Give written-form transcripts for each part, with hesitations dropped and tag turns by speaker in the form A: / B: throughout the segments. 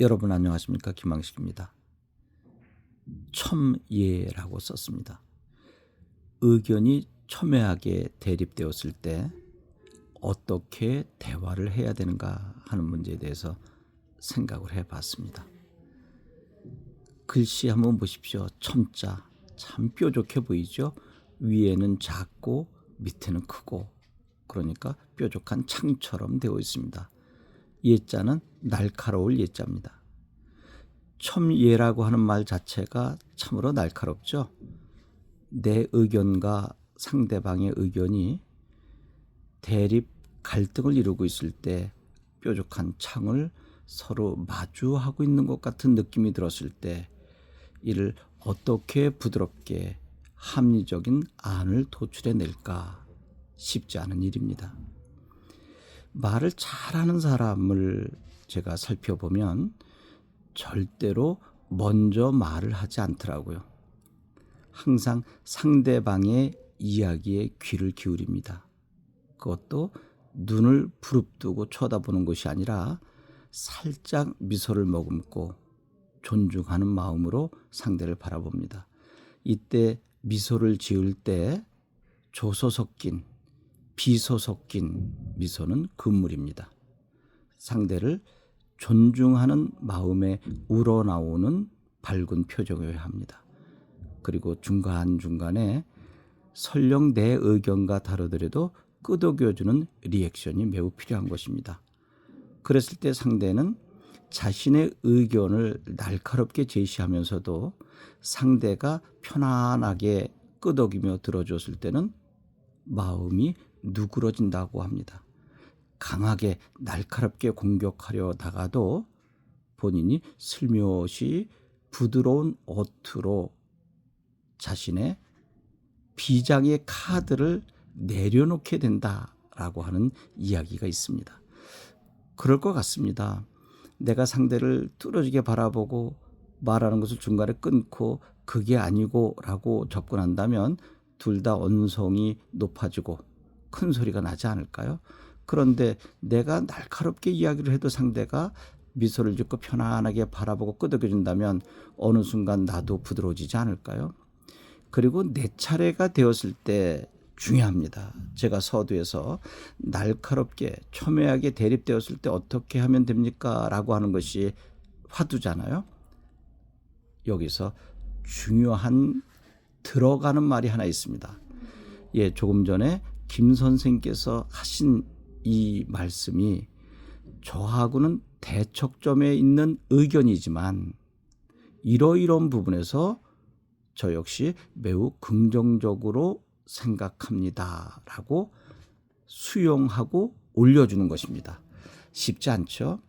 A: 여러분 안녕하십니까? 김항식입니다. 첨예라고 썼습니다. 의견이 첨예하게 대립되었을 때 어떻게 대화를 해야 되는가 하는 문제에 대해서 생각을 해봤습니다. 글씨 한번 보십시오. 첨자 참 뾰족해 보이죠? 위에는 작고 밑에는 크고, 그러니까 뾰족한 창처럼 되어 있습니다. 예자는 날카로울 예자입니다. 첨예라고 하는 말 자체가 참으로 날카롭죠. 내 의견과 상대방의 의견이 대립 갈등을 이루고 있을 때 뾰족한 창을 서로 마주하고 있는 것 같은 느낌이 들었을 때 이를 어떻게 부드럽게 합리적인 안을 도출해낼까 쉽지 않은 일입니다. 말을 잘하는 사람을 제가 살펴보면 절대로 먼저 말을 하지 않더라고요. 항상 상대방의 이야기에 귀를 기울입니다. 그것도 눈을 부릅뜨고 쳐다보는 것이 아니라 살짝 미소를 머금고 존중하는 마음으로 상대를 바라봅니다. 이때 미소를 지을 때 조소 섞인 비소 섞인 미소는 금물입니다. 상대를 존중하는 마음에 우러나오는 밝은 표정이어야 합니다. 그리고 중간중간에 설령 내 의견과 다르더라도 끄덕여주는 리액션이 매우 필요한 것입니다. 그랬을 때 상대는 자신의 의견을 날카롭게 제시하면서도 상대가 편안하게 끄덕이며 들어줬을 때는 마음이 누그러진다고 합니다. 강하게 날카롭게 공격하려 다가도 본인이 슬며시 부드러운 어투로 자신의 비장의 카드를 내려놓게 된다라고 하는 이야기가 있습니다. 그럴 것 같습니다. 내가 상대를 뚫어지게 바라보고 말하는 것을 중간에 끊고 그게 아니고 라고 접근한다면 둘 다 언성이 높아지고 큰 소리가 나지 않을까요? 그런데 내가 날카롭게 이야기를 해도 상대가 미소를 짓고 편안하게 바라보고 끄덕여준다면 어느 순간 나도 부드러워지지 않을까요? 그리고 내 차례가 되었을 때 중요합니다. 제가 서두에서 날카롭게 첨예하게 대립되었을 때 어떻게 하면 됩니까? 라고 하는 것이 화두잖아요. 여기서 중요한 들어가는 말이 하나 있습니다. 조금 전에 김 선생께서 하신 이 말씀이 저하고는 대척점에 있는 의견이지만 이러이러한 부분에서 저 역시 매우 긍정적으로 생각합니다 라고 수용하고 올려주는 것입니다. 쉽지 않죠?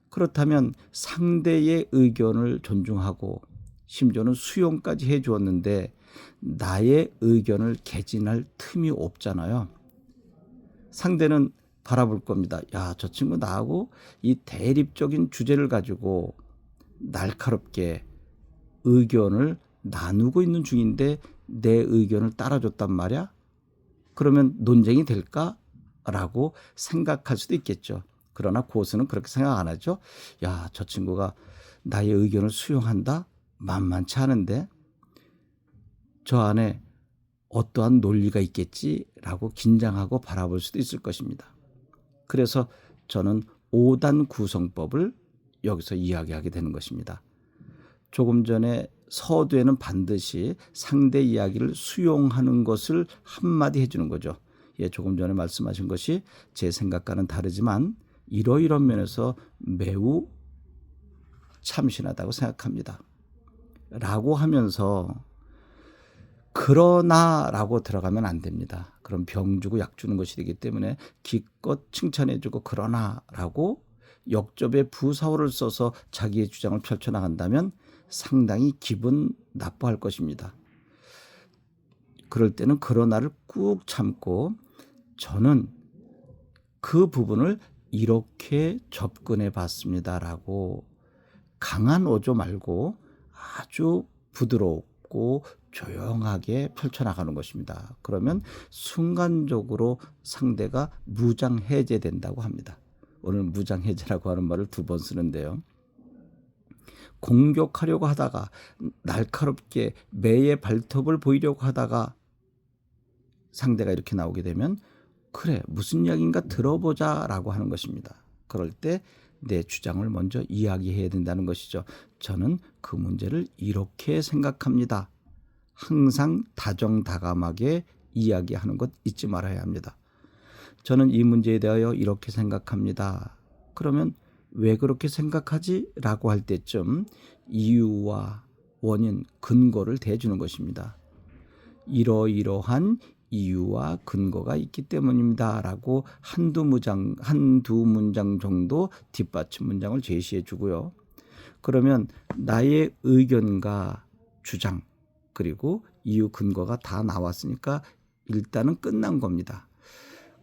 A: 그렇다면 상대의 의견을 존중하고 심지어는 수용까지 해주었는데 나의 의견을 개진할 틈이 없잖아요. 상대는 바라볼 겁니다. 야, 저 친구 나하고 이 대립적인 주제를 가지고 날카롭게 의견을 나누고 있는 중인데 내 의견을 따라줬단 말이야? 그러면 논쟁이 될까? 라고 생각할 수도 있겠죠. 그러나 고수는 그렇게 생각 안 하죠. 야, 저 친구가 나의 의견을 수용한다? 만만치 않은데 저 안에 어떠한 논리가 있겠지라고 긴장하고 바라볼 수도 있을 것입니다. 그래서 저는 5단 구성법을 여기서 이야기하게 되는 것입니다. 조금 전에 서두에는 반드시 상대 이야기를 수용하는 것을 한마디 해주는 거죠. 조금 전에 말씀하신 것이 제 생각과는 다르지만 이러이런 면에서 매우 참신하다고 생각합니다. 라고 하면서 그러나 라고 들어가면 안 됩니다. 그럼 병 주고 약 주는 것이 되기 때문에 기껏 칭찬해 주고 그러나 라고 역접에 부사어를 써서 자기의 주장을 펼쳐나간다면 상당히 기분 나빠할 것입니다. 그럴 때는 그러나를 꾹 참고 저는 그 부분을 이렇게 접근해 봤습니다라고 강한 어조 말고 아주 부드럽고 조용하게 펼쳐나가는 것입니다. 그러면 순간적으로 상대가 무장해제된다고 합니다. 오늘 무장해제라고 하는 말을 2번 쓰는데요. 공격하려고 하다가 날카롭게 매의 발톱을 보이려고 하다가 상대가 이렇게 나오게 되면 그래 무슨 이야기인가 들어보자라고 하는 것입니다. 그럴 때 내 주장을 먼저 이야기해야 된다는 것이죠. 저는 그 문제를 이렇게 생각합니다. 항상 다정다감하게 이야기하는 것 잊지 말아야 합니다. 저는 이 문제에 대하여 이렇게 생각합니다. 그러면 왜 그렇게 생각하지? 라고 할 때쯤 이유와 원인, 근거를 대주는 것입니다. 이러이러한 이유와 근거가 있기 때문입니다. 라고 한두 문장 정도 뒷받침 문장을 제시해 주고요. 그러면 나의 의견과 주장 그리고 이유 근거가 다 나왔으니까 일단은 끝난 겁니다.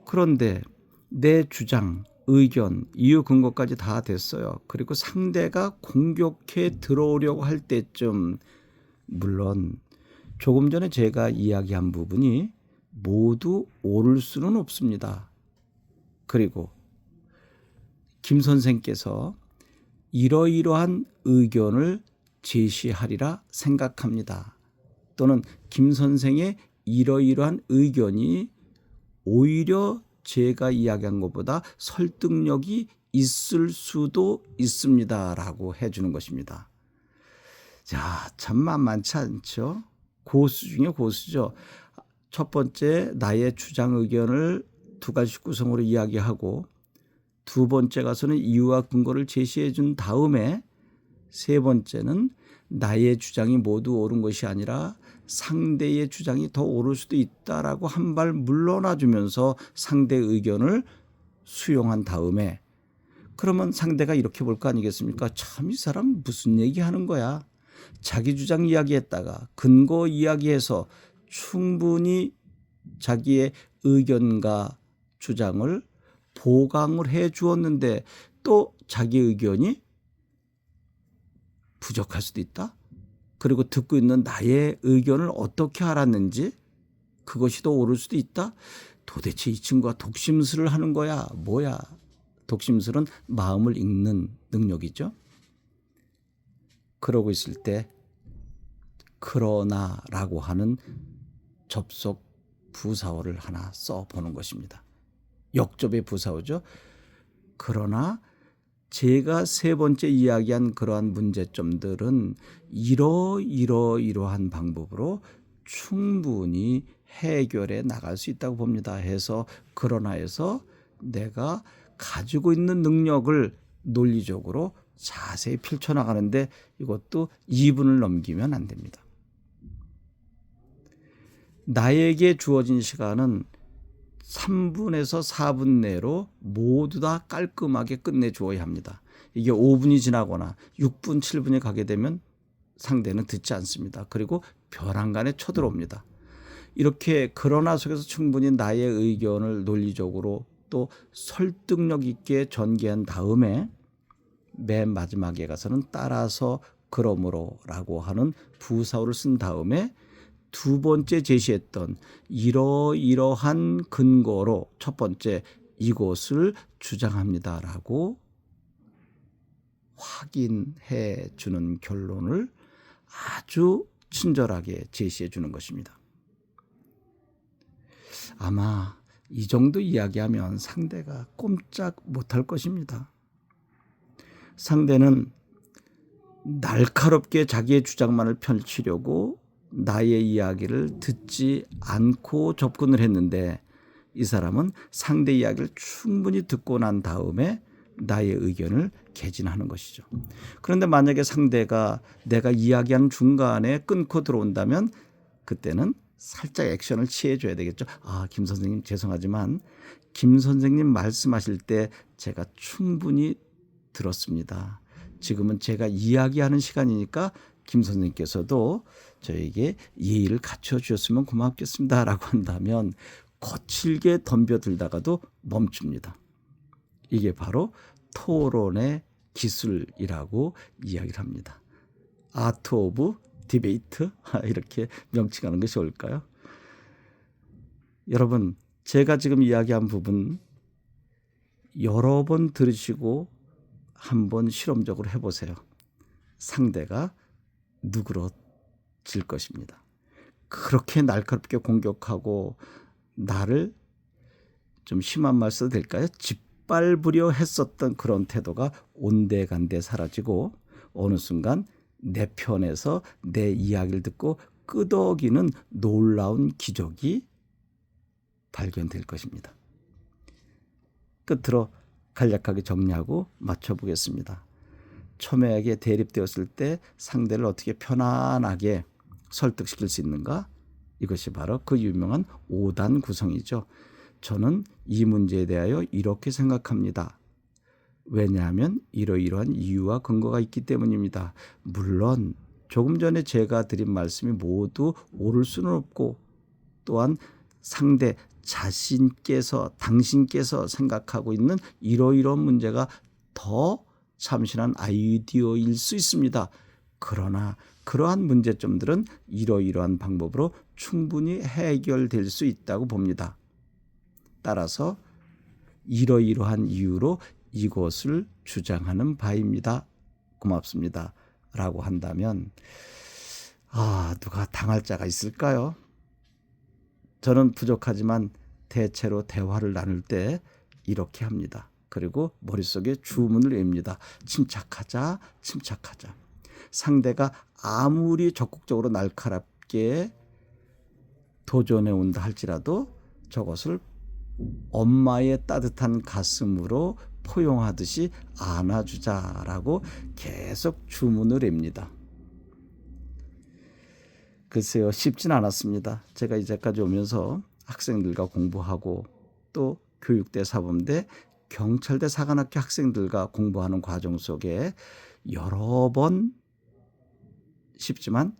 A: 그런데 내 주장, 의견, 이유 근거까지 다 됐어요. 그리고 상대가 공격해 들어오려고 할 때쯤 물론 조금 전에 제가 이야기한 부분이 모두 옳을 수는 없습니다. 그리고 김 선생께서 이러이러한 의견을 제시하리라 생각합니다. 또는 김 선생의 이러이러한 의견이 오히려 제가 이야기한 것보다 설득력이 있을 수도 있습니다. 라고 해주는 것입니다. 자, 참 만만치 않죠? 고수 중에 고수죠. 첫 번째 나의 주장 의견을 두 가지 구성으로 이야기하고 두 번째 가서는 이유와 근거를 제시해 준 다음에 세 번째는 나의 주장이 모두 옳은 것이 아니라 상대의 주장이 더 옳을 수도 있다라고 한 발 물러나 주면서 상대의 의견을 수용한 다음에 그러면 상대가 이렇게 볼 거 아니겠습니까? 참 이 사람 무슨 얘기하는 거야. 자기 주장 이야기했다가 근거 이야기해서 충분히 자기의 의견과 주장을 보강을 해 주었는데 또 자기 의견이 부족할 수도 있다. 그리고 듣고 있는 나의 의견을 어떻게 알았는지 그것이 더 옳을 수도 있다. 도대체 이 친구가 독심술을 하는 거야. 뭐야. 독심술은 마음을 읽는 능력이죠. 그러고 있을 때 그러나라고 하는 접속 부사어를 하나 써보는 것입니다. 역접의 부사어죠. 그러나 제가 세 번째 이야기한 그러한 문제점들은 이러한 방법으로 충분히 해결해 나갈 수 있다고 봅니다. 해서 그러나에서 내가 가지고 있는 능력을 논리적으로 자세히 펼쳐나가는데 이것도 2분을 넘기면 안 됩니다. 나에게 주어진 시간은 3분에서 4분 내로 모두 다 깔끔하게 끝내주어야 합니다. 이게 5분이 지나거나 6분, 7분이 가게 되면 상대는 듣지 않습니다. 그리고 벼랑간에 쳐들어옵니다. 이렇게 그러나 속에서 충분히 나의 의견을 논리적으로 또 설득력 있게 전개한 다음에 맨 마지막에 가서는 따라서 그러므로라고 하는 부사어를 쓴 다음에 두 번째 제시했던 이러이러한 근거로 첫 번째 이것을 주장합니다라고 확인해 주는 결론을 아주 친절하게 제시해 주는 것입니다. 아마 이 정도 이야기하면 상대가 꼼짝 못할 것입니다. 상대는 날카롭게 자기의 주장만을 펼치려고 나의 이야기를 듣지 않고 접근을 했는데 이 사람은 상대 이야기를 충분히 듣고 난 다음에 나의 의견을 개진하는 것이죠. 그런데 만약에 상대가 내가 이야기하는 중간에 끊고 들어온다면 그때는 살짝 액션을 취해줘야 되겠죠. 김 선생님 죄송하지만 김 선생님 말씀하실 때 제가 충분히 들었습니다. 지금은 제가 이야기하는 시간이니까 김 선생님께서도 저에게 예의를 갖춰 주셨으면 고맙겠습니다 라고 한다면 거칠게 덤벼들다가도 멈춥니다. 이게 바로 토론의 기술이라고 이야기를 합니다. 아트 오브 디베이트 이렇게 명칭하는 것이 옳을까요? 여러분 제가 지금 이야기한 부분 여러 번 들으시고 한번 실험적으로 해보세요. 상대가 누그러질 것입니다. 그렇게 날카롭게 공격하고 나를 좀 심한 말 써도 될까요? 짓밟으려 했었던 그런 태도가 온데간데 사라지고 어느 순간 내 편에서 내 이야기를 듣고 끄덕이는 놀라운 기적이 발견될 것입니다. 끝으로 간략하게 정리하고 맞춰보겠습니다. 첨예하게 대립되었을 때 상대를 어떻게 편안하게 설득시킬 수 있는가? 이것이 바로 그 유명한 5단 구성이죠. 저는 이 문제에 대하여 이렇게 생각합니다. 왜냐하면 이러이러한 이유와 근거가 있기 때문입니다. 물론 조금 전에 제가 드린 말씀이 모두 옳을 수는 없고 또한 상대 자신께서 당신께서 생각하고 있는 이러이러한 문제가 더 참신한 아이디어일 수 있습니다. 그러나 그러한 문제점들은 이러이러한 방법으로 충분히 해결될 수 있다고 봅니다. 따라서 이러이러한 이유로 이것을 주장하는 바입니다. 고맙습니다. 라고 한다면 누가 당할 자가 있을까요? 저는 부족하지만 대체로 대화를 나눌 때 이렇게 합니다. 그리고 머릿속에 주문을 외웁니다. 침착하자, 침착하자. 상대가 아무리 적극적으로 날카롭게 도전해 온다 할지라도 저것을 엄마의 따뜻한 가슴으로 포용하듯이 안아주자라고 계속 주문을 외웁니다. 글쎄요, 쉽진 않았습니다. 제가 이제까지 오면서 학생들과 공부하고 또 교육대, 사범대, 경찰대, 사관학교 학생들과 공부하는 과정 속에 여러 번 쉽지만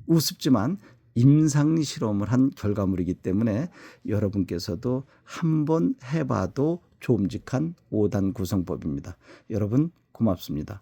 A: 우습지만 임상 실험을 한 결과물이기 때문에 여러분께서도 한번 해봐도 좋음직한 5단 구성법입니다. 여러분 고맙습니다.